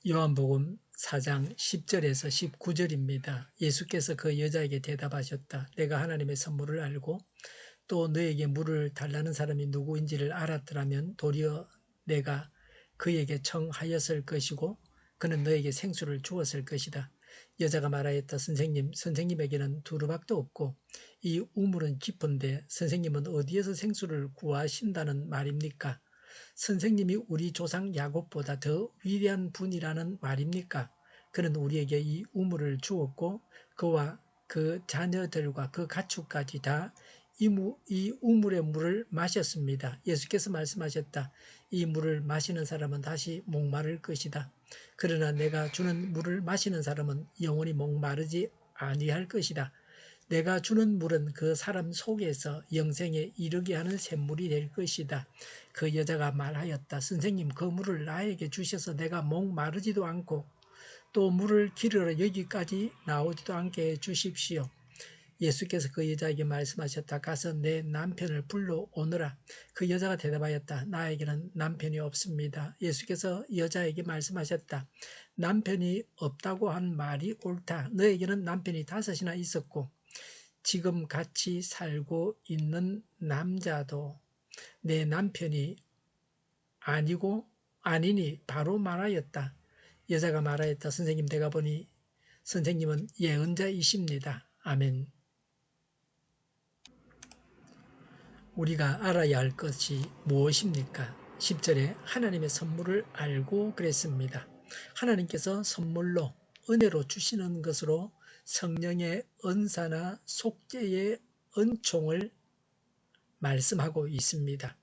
요한복음 4장 10절에서 19절입니다. 예수께서 그 여자에게 대답하셨다. 내가 하나님의 선물을 알고 또 너에게 물을 달라는 사람이 누구인지를 알았더라면 도리어 내가 그에게 청하였을 것이고 그는 너에게 생수를 주었을 것이다. 여자가 말하였다. 선생님, 선생님에게는 두루박도 없고 이 우물은 깊은데 선생님은 어디에서 생수를 구하신다는 말입니까? 선생님이 우리 조상 야곱보다 더 위대한 분이라는 말입니까? 그는 우리에게 이 우물을 주었고 그와 그 자녀들과 그 가축까지 다 이 우물의 물을 마셨습니다. 예수께서 말씀하셨다. 이 물을 마시는 사람은 다시 목마를 것이다. 그러나 내가 주는 물을 마시는 사람은 영원히 목마르지 아니할 것이다. 내가 주는 물은 그 사람 속에서 영생에 이르게 하는 샘물이 될 것이다. 그 여자가 말하였다. 선생님, 그 물을 나에게 주셔서 내가 목마르지도 않고 또 물을 기르러 여기까지 나오지도 않게 해 주십시오. 예수께서 그 여자에게 말씀하셨다. 가서 내 남편을 불러오너라. 그 여자가 대답하였다. 나에게는 남편이 없습니다. 예수께서 여자에게 말씀하셨다. 남편이 없다고 한 말이 옳다. 너에게는 남편이 5이나 있었고 지금 같이 살고 있는 남자도 내 남편이 아니니 바로 말하였다. 여자가 말하였다. 선생님, 내가 보니 선생님은 예언자이십니다. 아멘. 우리가 알아야 할 것이 무엇입니까? 10절에 하나님의 선물을 알고 그랬습니다. 하나님께서 선물로 은혜로 주시는 것으로 성령의 은사나 속죄의 은총을 말씀하고 있습니다.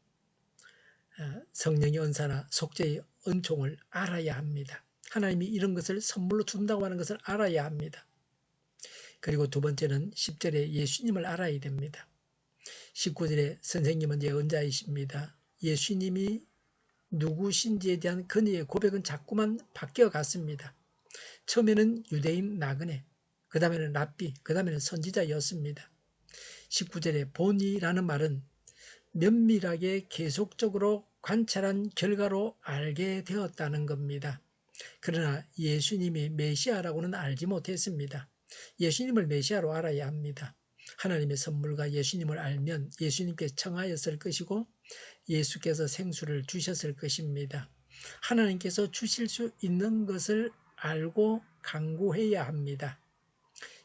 성령의 은사나 속죄의 은총을 알아야 합니다. 하나님이 이런 것을 선물로 준다고 하는 것을 알아야 합니다. 그리고 두 번째는 10절에 예수님을 알아야 됩니다. 19절에 선생님은 예언자이십니다. 예수님이 누구신지에 대한 그녀의 고백은 자꾸만 바뀌어갔습니다. 처음에는 유대인 나그네, 그 다음에는 랍비, 그 다음에는 선지자였습니다. 19절에 본이라는 말은 면밀하게 계속적으로 관찰한 결과로 알게 되었다는 겁니다. 그러나 예수님이 메시아라고는 알지 못했습니다. 예수님을 메시아로 알아야 합니다. 하나님의 선물과 예수님을 알면 예수님께 청하였을 것이고 예수께서 생수를 주셨을 것입니다. 하나님께서 주실 수 있는 것을 알고 간구해야 합니다.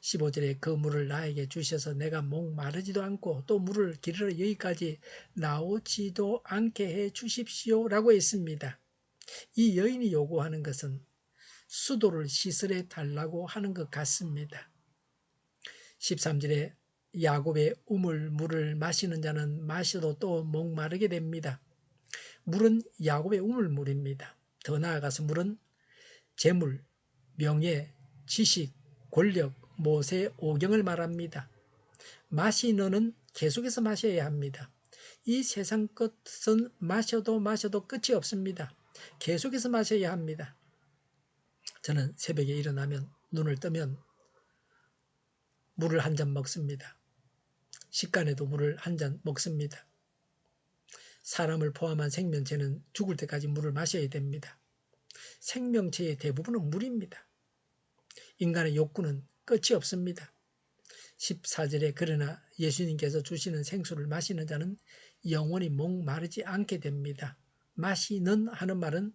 15절에 그 물을 나에게 주셔서 내가 목마르지도 않고 또 물을 기르러 여기까지 나오지도 않게 해 주십시오 라고 했습니다. 이 여인이 요구하는 것은 수도를 시설해 달라고 하는 것 같습니다. 13절에 야곱의 우물 물을 마시는 자는 마셔도 또 목마르게 됩니다. 물은 야곱의 우물물입니다. 더 나아가서 물은 재물, 명예, 지식, 권력, 모세, 오경을 말합니다. 마시너는 계속해서 마셔야 합니다. 이 세상 것은 마셔도 끝이 없습니다. 계속해서 마셔야 합니다. 저는 새벽에 일어나면 눈을 뜨면 물을 한 잔 먹습니다. 식간에도 물을 한 잔 먹습니다. 사람을 포함한 생명체는 죽을 때까지 물을 마셔야 됩니다. 생명체의 대부분은 물입니다. 인간의 욕구는 끝이 없습니다. 14절에 그러나 예수님께서 주시는 생수를 마시는 자는 영원히 목마르지 않게 됩니다. 마시는 하는 말은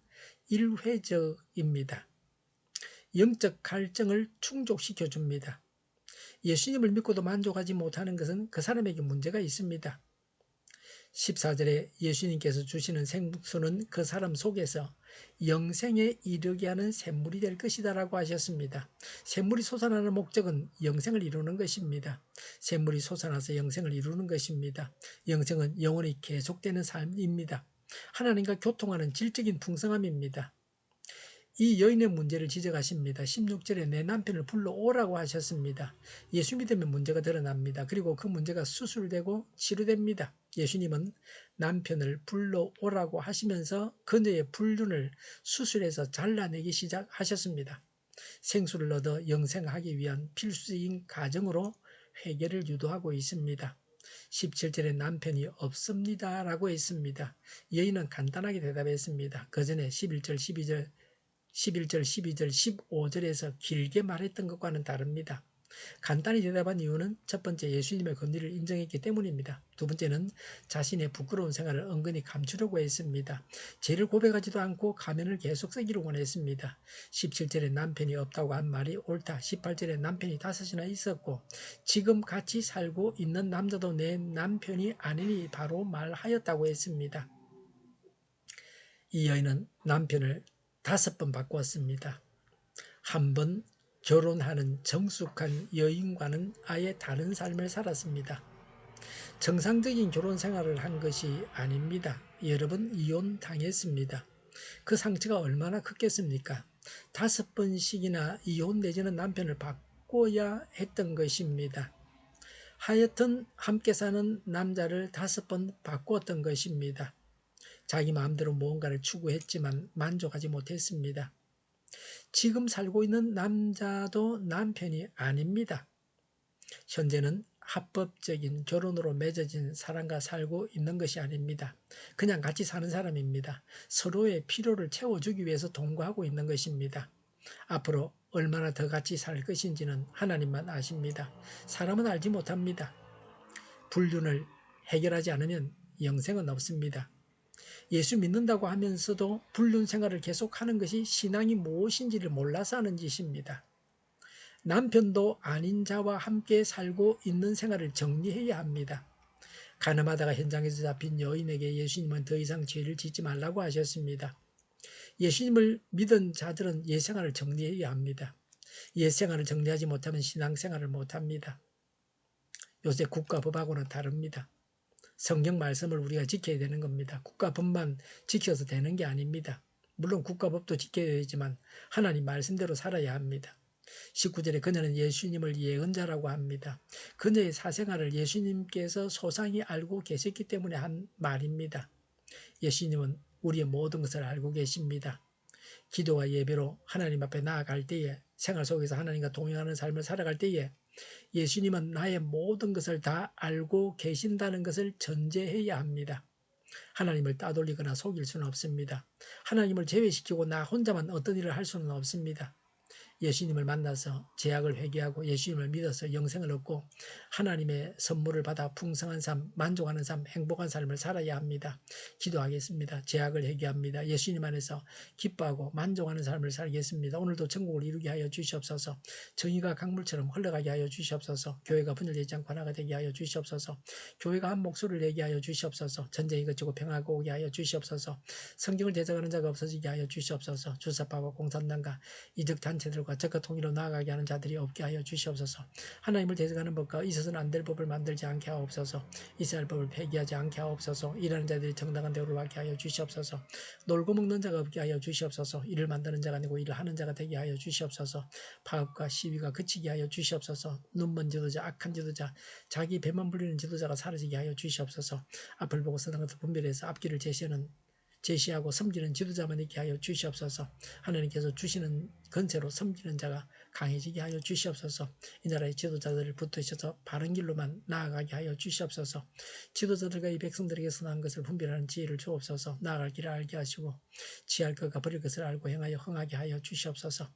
일회적입니다. 영적 갈증을 충족시켜 줍니다. 예수님을 믿고도 만족하지 못하는 것은 그 사람에게 문제가 있습니다. 14절에 예수님께서 주시는 생수는 그 사람 속에서 영생에 이르게 하는 샘물이 될 것이다 라고 하셨습니다. 샘물이 솟아나는 목적은 영생을 이루는 것입니다. 샘물이 솟아나서 영생을 이루는 것입니다. 영생은 영원히 계속되는 삶입니다. 하나님과 교통하는 질적인 풍성함입니다. 이 여인의 문제를 지적하십니다. 16절에 내 남편을 불러오라고 하셨습니다. 예수 믿으면 문제가 드러납니다. 그리고 그 문제가 수술되고 치료됩니다. 예수님은 남편을 불러오라고 하시면서 그녀의 불륜을 수술해서 잘라내기 시작하셨습니다. 생수를 얻어 영생하기 위한 필수적인 과정으로 회개를 유도하고 있습니다. 17절에 남편이 없습니다 라고 했습니다. 여인은 간단하게 대답했습니다. 그 전에 11절, 12절 11절, 12절, 15절에서 길게 말했던 것과는 다릅니다. 간단히 대답한 이유는 첫 번째, 예수님의 권위를 인정했기 때문입니다. 두 번째는 자신의 부끄러운 생활을 은근히 감추려고 했습니다. 죄를 고백하지도 않고 가면을 계속 쓰기를 원했습니다. 17절에 남편이 없다고 한 말이 옳다. 18절에 남편이 5이나 있었고 지금 같이 살고 있는 남자도 내 남편이 아니니 바로 말하였다고 했습니다. 이 여인은 남편을 5번 바꾸었습니다. 한 번 결혼하는 정숙한 여인과는 아예 다른 삶을 살았습니다. 정상적인 결혼 생활을 한 것이 아닙니다. 여러 번 이혼당했습니다. 그 상처가 얼마나 컸겠습니까? 5번씩이나 이혼 내지는 남편을 바꿔야 했던 것입니다. 하여튼 함께 사는 남자를 5번 바꾸었던 것입니다. 자기 마음대로 무언가를 추구했지만 만족하지 못했습니다. 지금 살고 있는 남자도 남편이 아닙니다. 현재는 합법적인 결혼으로 맺어진 사람과 살고 있는 것이 아닙니다. 그냥 같이 사는 사람입니다. 서로의 필요를 채워주기 위해서 동거하고 있는 것입니다. 앞으로 얼마나 더 같이 살 것인지는 하나님만 아십니다. 사람은 알지 못합니다. 불륜을 해결하지 않으면 영생은 없습니다. 예수 믿는다고 하면서도 불륜 생활을 계속하는 것이 신앙이 무엇인지를 몰라서 하는 짓입니다. 남편도 아닌 자와 함께 살고 있는 생활을 정리해야 합니다. 가늠하다가 현장에서 잡힌 여인에게 예수님은 더 이상 죄를 짓지 말라고 하셨습니다. 예수님을 믿은 자들은 옛생활을 정리해야 합니다. 옛생활을 정리하지 못하면 신앙생활을 못합니다. 요새 국가법하고는 다릅니다. 성경 말씀을 우리가 지켜야 되는 겁니다. 국가법만 지켜서 되는 게 아닙니다. 물론 국가법도 지켜야 되지만 하나님 말씀대로 살아야 합니다. 19절에 그녀는 예수님을 예언자라고 합니다. 그녀의 사생활을 예수님께서 소상히 알고 계셨기 때문에 한 말입니다. 예수님은 우리의 모든 것을 알고 계십니다. 기도와 예배로 하나님 앞에 나아갈 때에, 생활 속에서 하나님과 동행하는 삶을 살아갈 때에 예수님은 나의 모든 것을 다 알고 계신다는 것을 전제해야 합니다. 하나님을 따돌리거나 속일 수는 없습니다. 하나님을 제외시키고 나 혼자만 어떤 일을 할 수는 없습니다. 예수님을 만나서 죄악을 회개하고 예수님을 믿어서 영생을 얻고 하나님의 선물을 받아 풍성한 삶, 만족하는 삶, 행복한 삶을 살아야 합니다. 기도하겠습니다. 죄악을 회개합니다. 예수님 안에서 기뻐하고 만족하는 삶을 살겠습니다. 오늘도 천국을 이루게 하여 주시옵소서. 정의가 강물처럼 흘러가게 하여 주시옵소서. 교회가 분열되지 않고 하나가 되게 하여 주시옵소서. 교회가 한 목소리를 내게 하여 주시옵소서. 전쟁이 그치고 평화가 오게 하여 주시옵소서. 성경을 제작하는 자가 없어지게 하여 주시옵소서. 주사파와 공산당과 이적 단체들과 적과 통일로 나아가게 하는 자들이 없게 하여 주시옵소서. 하나님을 대적하는 법과 있어서는 안 될 법을 만들지 않게 하옵소서. 이스라엘 법을 폐기하지 않게 하옵소서. 일하는 자들이 정당한 대우를 받게 하여 주시옵소서. 놀고 먹는 자가 없게 하여 주시옵소서. 일을 만드는 자가 아니고 일을 하는 자가 되게 하여 주시옵소서. 파업과 시위가 그치게 하여 주시옵소서. 눈먼 지도자, 악한 지도자, 자기 배만 불리는 지도자가 사라지게 하여 주시옵소서. 앞을 보고 선한 것을 분별해서 앞길을 제시하고 섬기는 지도자만 있게 하여 주시옵소서. 하나님께서 주시는 건세로 섬기는 자가 강해지게 하여 주시옵소서. 이 나라의 지도자들을 붙드셔서 바른 길로만 나아가게 하여 주시옵소서. 지도자들과 이 백성들에게 선한 것을 분별하는 지혜를 주옵소서. 나아갈 길을 알게 하시고 취할 것과 버릴 것을 알고 행하여 흥하게 하여 주시옵소서.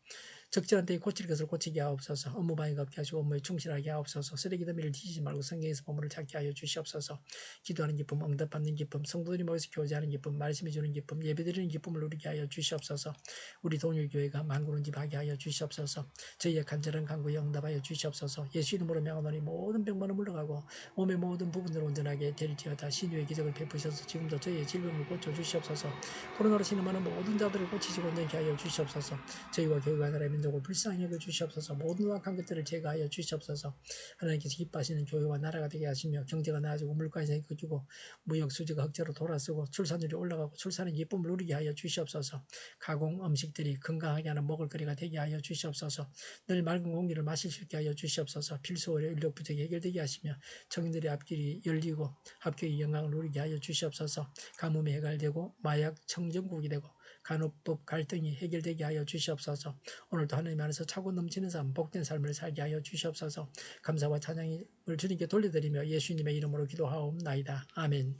적절한 때에 고칠 것을 고치게 하옵소서. 업무 방해가 없게 하시고 업무에 충실하게 하옵소서. 쓰레기 더미를 뒤지지 말고 성경에서 보물을 찾게 하여 주시옵소서. 기도하는 기쁨, 응답받는 기쁨, 성도들이 모여서 교제하는 기쁨, 말씀해 주는 기쁨, 예배드리는 기쁨을 누리게 하여 주시옵소서. 우리 동일교회가 만국을 집하게 하여 주시옵소서. 저희의 간절한 간구에 응답하여 주시옵소서. 예수 이름으로 명하노니 모든 병만은 물러가고 몸의 모든 부분을 온전하게 될지어다. 신유의 기적을 베푸셔서 지금도 저희의 질병을 고쳐 주시옵소서. 코로나로 신음하는 모든 자들을 고치시고 온전케 하여 주시옵소서. 저희와 교회가 나라의 민족을 불쌍히 여겨 주시옵소서. 모든 악한 것들을 제거하여 주시옵소서. 하나님께서 기뻐하시는 교회와 나라가 되게 하시며 경제가 나아지고 물가에서 그치고 무역 수지가 흑자로 돌아서고 출산율이 올라가고 출산의 기쁨을 누리게 하여 주시옵소서. 가공 음식들이 건강하게 하는 먹을거리가 되게 하여 주시옵소서. 늘 맑은 공기를 마실 수 있게 하여 주시옵소서. 필수의료 인력 부족이 해결되게 하시며 청년들의 앞길이 열리고 합격의 영광을 누리게 하여 주시옵소서. 가뭄이 해결되고 마약 청정국이 되고 간호법 갈등이 해결되게 하여 주시옵소서. 오늘도 하나님 안에서 차고 넘치는 삶, 복된 삶을 살게 하여 주시옵소서. 감사와 찬양을 주님께 돌려드리며 예수님의 이름으로 기도하옵나이다. 아멘.